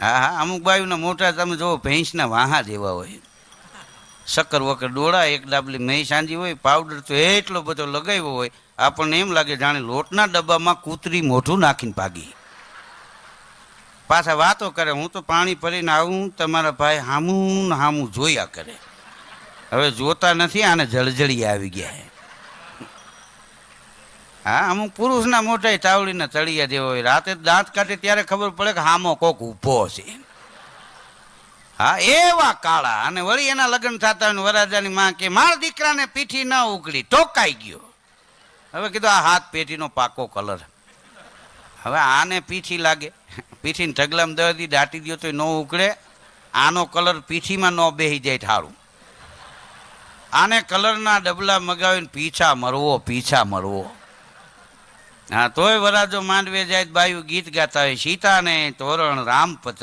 હા હા, અમુક બાયુના મોટા તમે જોવો ભેંસના વાહા જેવા હોય, શક્કર વક્કર ડોળા, એક ડાબલી મહી સાંજી હોય, પાવડર તો એટલો બધો લગાવ્યો હોય, આપણને એમ લાગે જાણે લોટના ડબ્બામાં કૂતરી મોઢું નાખીને ભાગી. પાછા વાતો કરે, હું તો પાણી ભરીને આવું, તમારા ભાઈ હામું ને હામું જોયા કરે. હવે જોતા નથી, આને જળજળી આવી ગયા હે. હા, અમુક પુરુષના મોઢા ચાવડીના તળિયા જેવો હોય, રાતે દાંત કાઢે ત્યારે ખબર પડે કે હામો કોક ઊભો છે. હા, એવા કાળા. અને વળી એના લગ્ન થતા હોય, વરાજાની માં કે મારા દીકરાને પીઠી ન ઉકળી, ટોકાઈ ગયો. હવે કીધું આ હાથ પેટીનો પાકો કલર. હવે આને પીઠી લાગે, પીઠીને ઢગલામાં દર્દી દાટી દો તો ન ઉકળે. આનો કલર પીઠીમાં ન બેસી જાય ઠારું. આને કલરના ડબલા મગાવીને પીછા મરવો, પીછા મરવો. હા, તોય વરાજો માંડવે જાય બાયું ગીત ગાતા હોય, સીતાને તોરણ રામ પતાય.